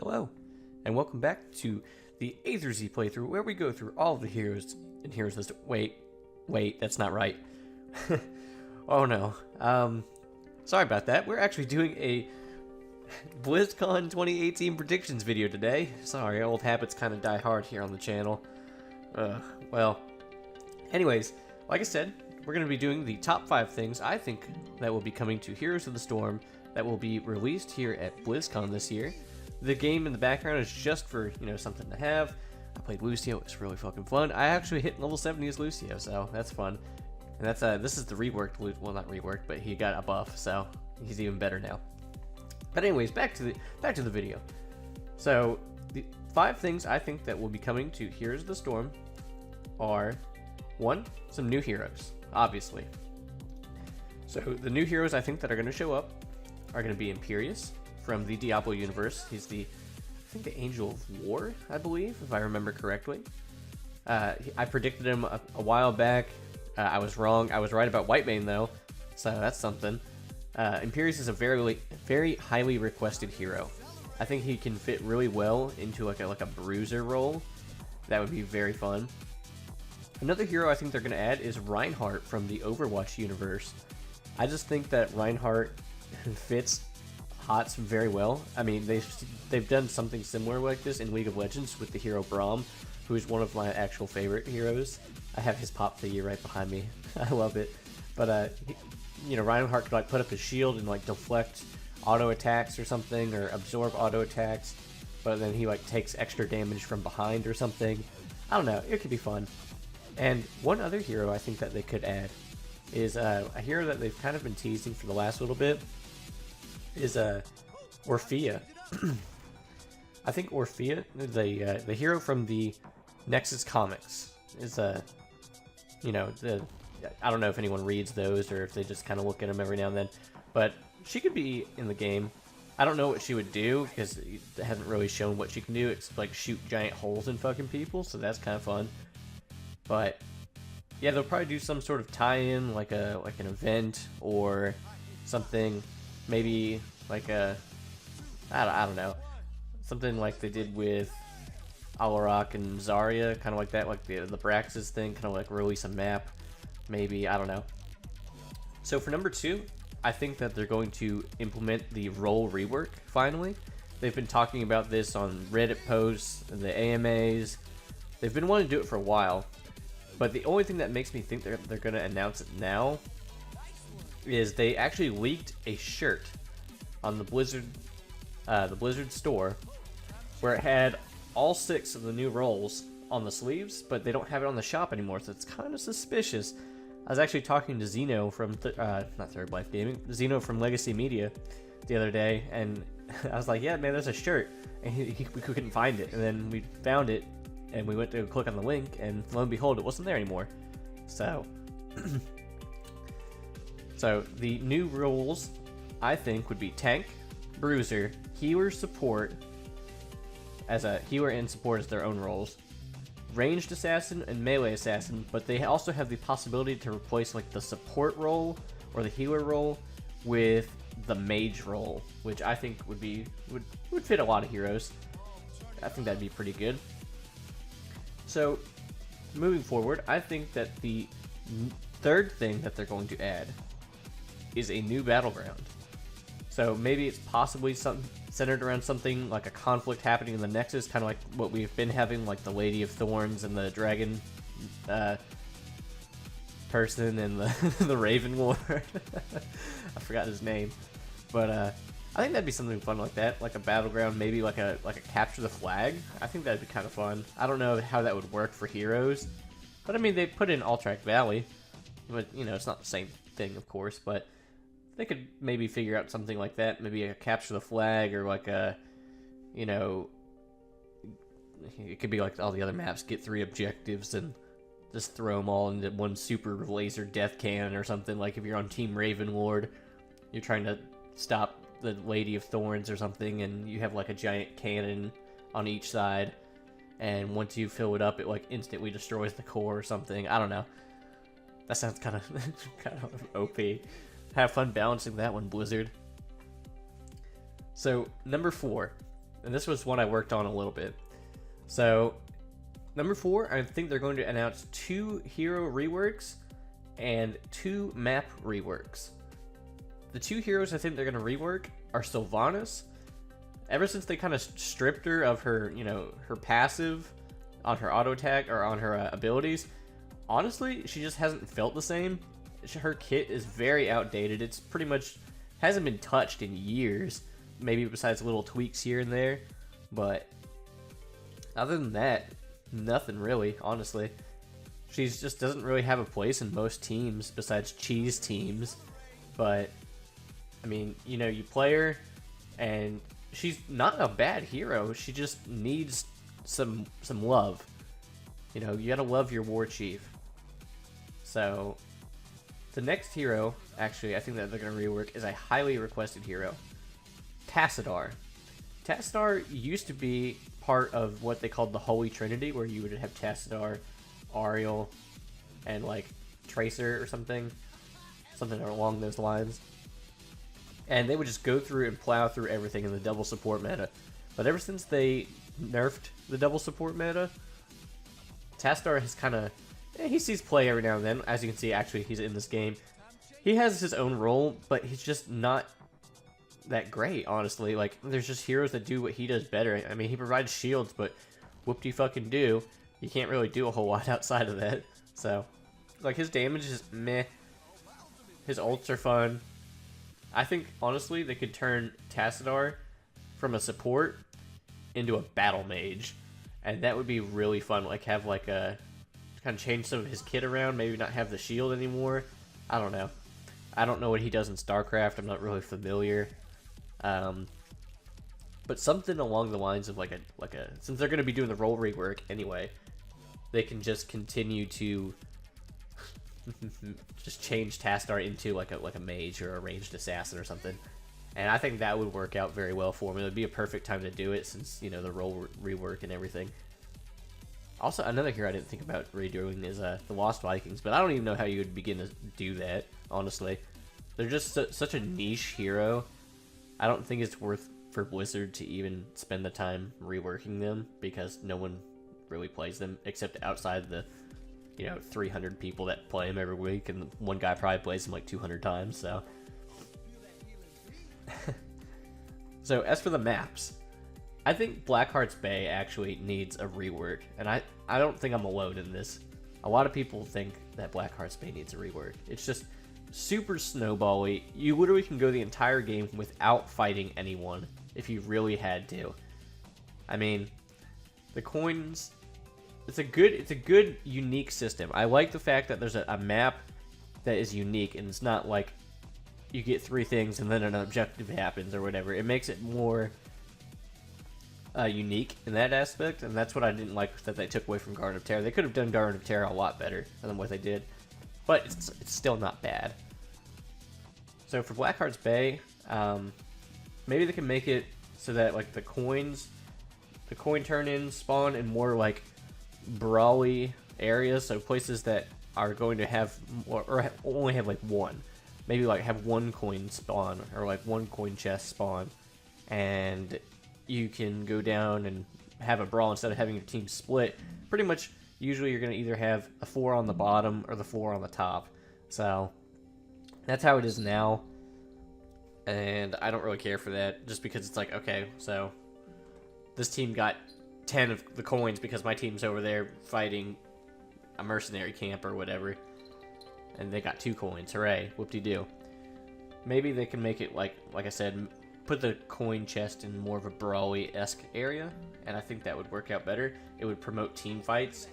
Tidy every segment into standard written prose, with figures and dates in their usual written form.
Hello, and welcome back to the A through Z playthrough, where we go through all of the heroes in Heroes List. Wait, that's not right. Oh no. Sorry about that. We're actually doing a Blizzcon 2018 predictions video today. Sorry, old habits kind of die hard here on the channel. Well, anyways, like I said, we're going to be doing the top 5 things I think that will be coming to Heroes of the Storm that will be released here at BlizzCon this year. The game in the background is just for, something to have. I played Lucio, it's really fucking fun. I actually hit level 70 as Lucio, so that's fun. And that's this is the reworked, well, not reworked, but he got a buff, so he's even better now. But anyways, back to the video. So the 5 things I think that will be coming to Heroes of the Storm are 1, some new heroes, obviously. So the new heroes I think that are going to show up are going to be Imperius from the Diablo universe. He's I think the Angel of War, I believe, if I remember correctly. I predicted him a while back. I was wrong. I was right about Whitemane though, so that's something. Imperius is a very highly requested hero. I think he can fit really well into like a bruiser role. That would be very fun. Another hero I think they're going to add is Reinhardt from the Overwatch universe. I just think that Reinhardt fits HotS very well. I mean, they've done something similar like this in League of Legends with the hero Braum, who is one of my actual favorite heroes. I have his pop figure right behind me. I love it. But Reinhardt could like put up his shield and like deflect auto attacks or something, or absorb auto attacks, but then he like takes extra damage from behind or something. I don't know. It could be fun. And one other hero I think that they could add is a hero that they've kind of been teasing for the last little bit. Is Orphea. I think Orphea, the hero from the Nexus comics, is I don't know if anyone reads those or if they just kind of look at them every now and then, but she could be in the game. I don't know what she would do because it hasn't really shown what she can do. It's like shoot giant holes in fucking people, so that's kind of fun. But yeah, they'll probably do some sort of tie-in, like an event or something. Maybe like I don't know, something like they did with Alarak and Zarya, kind of like that, like the Braxis thing, kind of like release a map, maybe, I don't know. So for number 2, I think that they're going to implement the role rework finally. They've been talking about this on Reddit posts, the AMAs. They've been wanting to do it for a while, but the only thing that makes me think they're going to announce it now is they actually leaked a shirt on the Blizzard store where it had all 6 of the new roles on the sleeves, but they don't have it on the shop anymore, so it's kind of suspicious. I was actually talking to Zeno from not Thurblife Gaming, Zeno from Legacy Media the other day, and I was like, yeah man, there's a shirt, and we couldn't find it, and then we found it and we went to click on the link, and lo and behold, it wasn't there anymore. So so the new roles, I think, would be Tank, Bruiser, Healer, Support, as a Healer and Support as their own roles, Ranged Assassin, and Melee Assassin, but they also have the possibility to replace like the Support role or the Healer role with the Mage role, which I think would fit a lot of heroes. I think that'd be pretty good. So, moving forward, I think that the third thing that they're going to add is a new battleground. So maybe it's possibly something centered around something like a conflict happening in the Nexus, kind of like what we've been having, like the Lady of Thorns and the Dragon person and the Raven Lord. I forgot his name, but I think that'd be something fun like that, like a battleground, maybe like a capture the flag. I think that'd be kind of fun. I don't know how that would work for heroes, but I mean they put in Alterac Valley, but it's not the same thing, of course, but they could maybe figure out something like that, maybe a capture the flag, or like a, it could be like all the other maps, get 3 objectives and just throw them all into one super laser death cannon or something. Like if you're on Team Ravenlord, you're trying to stop the Lady of Thorns or something, and you have like a giant cannon on each side, and once you fill it up, it like instantly destroys the core or something. I don't know. That sounds kind of OP. Have fun balancing that one, Blizzard. So, number 4. and this was one I worked on a little bit. So, number 4, I think they're going to announce 2 hero reworks and 2 map reworks. The 2 heroes I think they're going to rework are Sylvanas. Ever since they kind of stripped her of her, you know, her passive on her auto attack or on her abilities, honestly, she just hasn't felt the same. Her kit is very outdated. It's pretty much hasn't been touched in years, maybe besides little tweaks here and there. But other than that, nothing really, honestly. She just doesn't really have a place in most teams besides cheese teams. But I mean, you know, you play her and she's not a bad hero. She just needs some love. You know, you gotta love your war chief. So the next hero, actually, I think that they're gonna rework is a highly requested hero, Tassadar. Tassadar used to be part of what they called the Holy Trinity, where you would have Tassadar, Ariel, and like Tracer or something along those lines. And they would just go through and plow through everything in the double support meta. But ever since they nerfed the double support meta, Tassadar has kind of... he sees play every now and then. As you can see, actually, he's in this game. He has his own role, but he's just not that great, honestly. Like, there's just heroes that do what he does better. I mean, he provides shields, but whoop-de-fucking-do. You can't really do a whole lot outside of that. So, like, his damage is meh. His ults are fun. I think, honestly, they could turn Tassadar from a support into a battle mage. And that would be really fun. Like, have, like, a... kind of change some of his kit around. Maybe not have the shield anymore. I don't know. I don't know what he does in StarCraft. I'm not really familiar. But something along the lines of, like a... since they're going to be doing the role rework anyway, they can just continue to... just change Tassadar into like a mage or a ranged assassin or something, and I think that would work out very well for me. It would be a perfect time to do it since, you know, the role rework and everything. Also, another hero I didn't think about redoing is the Lost Vikings, but I don't even know how you would begin to do that, honestly. They're just such a niche hero. I don't think it's worth for Blizzard to even spend the time reworking them, because no one really plays them except outside the, you know, 300 people that play him every week, and one guy probably plays him like 200 times, so. So, as for the maps, I think Blackheart's Bay actually needs a rework, and I don't think I'm alone in this. A lot of people think that Blackheart's Bay needs a rework. It's just super snowbally. You literally can go the entire game without fighting anyone if you really had to. I mean, the coins... It's a good, unique system. I like the fact that there's a map that is unique, and it's not like you get 3 things and then an objective happens or whatever. It makes it more unique in that aspect, and that's what I didn't like that they took away from Garden of Terror. They could have done Garden of Terror a lot better than what they did, but it's still not bad. So for Blackheart's Bay, maybe they can make it so that like the coin turn-ins spawn in more like brawly areas, so places that are going to have or only have like one, maybe like have one coin spawn or like one coin chest spawn, and you can go down and have a brawl instead of having your team split. Pretty much usually you're going to either have a 4 on the bottom or the 4 on the top, so that's how it is now, and I don't really care for that, just because it's like, okay, so this team got 10 of the coins because my team's over there fighting a mercenary camp or whatever, and they got 2 coins. Hooray, whoop-de-doo. Maybe they can make it like I said, put the coin chest in more of a brawly-esque area, and I think that would work out better. It would promote team fights.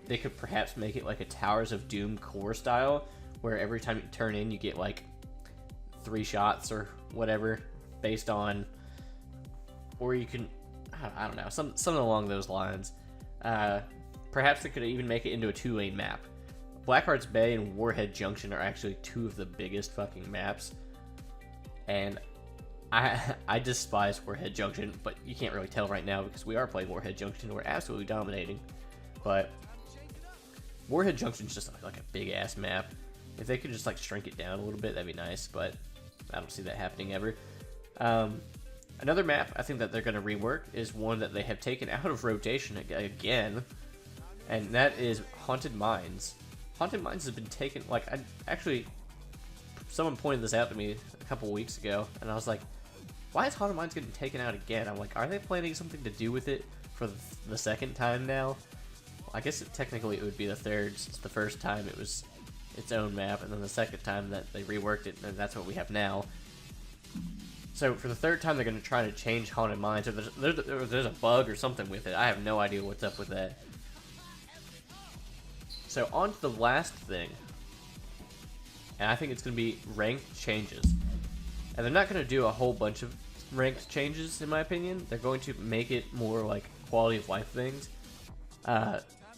They could perhaps make it like a Towers of Doom core style, where every time you turn in you get like 3 shots or whatever based on, or you can, I don't know, something along those lines. Perhaps they could even make it into a 2-lane map. Blackheart's Bay and Warhead Junction are actually 2 of the biggest fucking maps, and I despise Warhead Junction, but you can't really tell right now because we are playing Warhead Junction. We're absolutely dominating, but Warhead Junction's just like a big ass map. If they could just like shrink it down a little bit, that'd be nice, but I don't see that happening ever. Another map I think that they're going to rework is one that they have taken out of rotation again, and that is Haunted Mines. Haunted Mines has been taken, like, someone pointed this out to me a couple weeks ago, and I was like, why is Haunted Mines getting taken out again? I'm like, are they planning something to do with it for the second time now? Well, I guess technically it would be the third, since the first time it was its own map, and then the second time that they reworked it, and that's what we have now. So for the third time, they're going to try to change Haunted Mines, or there's a bug or something with it. I have no idea what's up with that. So on to the last thing, and I think it's going to be ranked changes. And they're not going to do a whole bunch of ranked changes, in my opinion. They're going to make it more like quality of life things.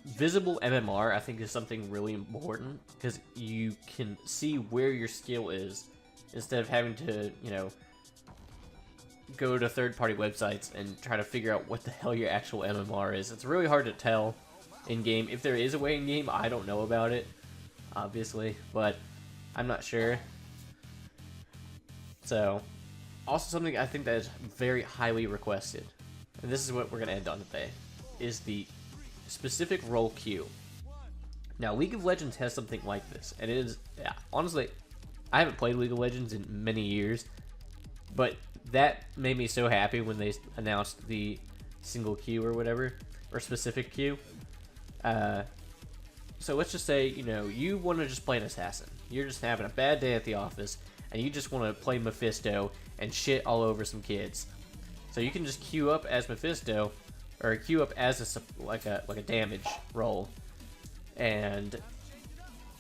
Visible MMR, I think, is something really important, because you can see where your skill is, instead of having to, you know, go to third-party websites and try to figure out what the hell your actual MMR is. It's really hard to tell in-game. If there is a way in-game, I don't know about it, obviously, but I'm not sure. So, also something I think that is very highly requested, and this is what we're going to end on today, is the specific role queue. Now, League of Legends has something like this, and it is, yeah, honestly, I haven't played League of Legends in many years, but that made me so happy when they announced the single queue or whatever, or specific queue. So let's just say, you know, you want to just play an assassin. You're just having a bad day at the office, and you just want to play Mephisto and shit all over some kids. So you can just queue up as Mephisto, or queue up as like a damage role, and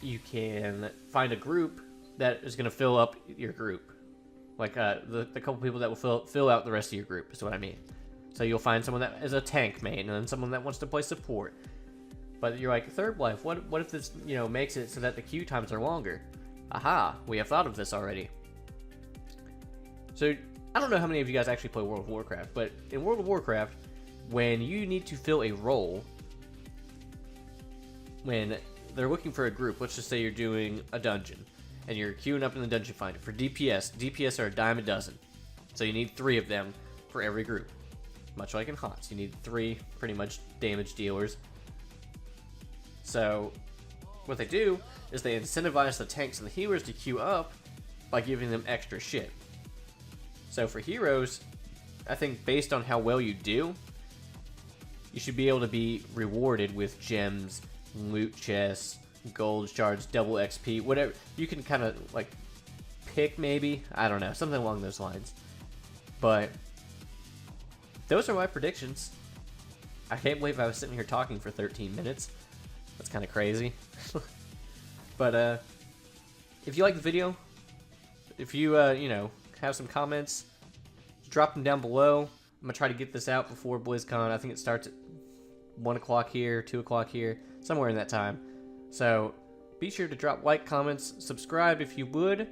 you can find a group that is going to fill up your group. Like, the couple people that will fill out the rest of your group, is what I mean. So you'll find someone that is a tank main, and then someone that wants to play support. But you're like, Thurblife, what if this, you know, makes it so that the queue times are longer? Aha, we have thought of this already. So, I don't know how many of you guys actually play World of Warcraft, but in World of Warcraft, when you need to fill a role, when they're looking for a group, let's just say you're doing a dungeon, and you're queuing up in the dungeon finder. For DPS are a dime a dozen. So you need 3 of them for every group. Much like in HotS, you need 3 pretty much damage dealers. So what they do is they incentivize the tanks and the healers to queue up by giving them extra shit. So for heroes, I think based on how well you do, you should be able to be rewarded with gems, loot chests, gold shards, double XP, whatever. You can kind of like pick, maybe, I don't know, something along those lines. But those are my predictions. I can't believe I was sitting here talking for 13 minutes. That's kind of crazy. But if you like the video, if you you know, have some comments, drop them down below. I'm gonna try to get this out before BlizzCon. I think it starts at 1 o'clock here, 2 o'clock here, somewhere in that time. So be sure to drop like, comments, subscribe if you would,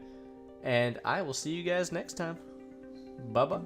and I will see you guys next time. Bye-bye.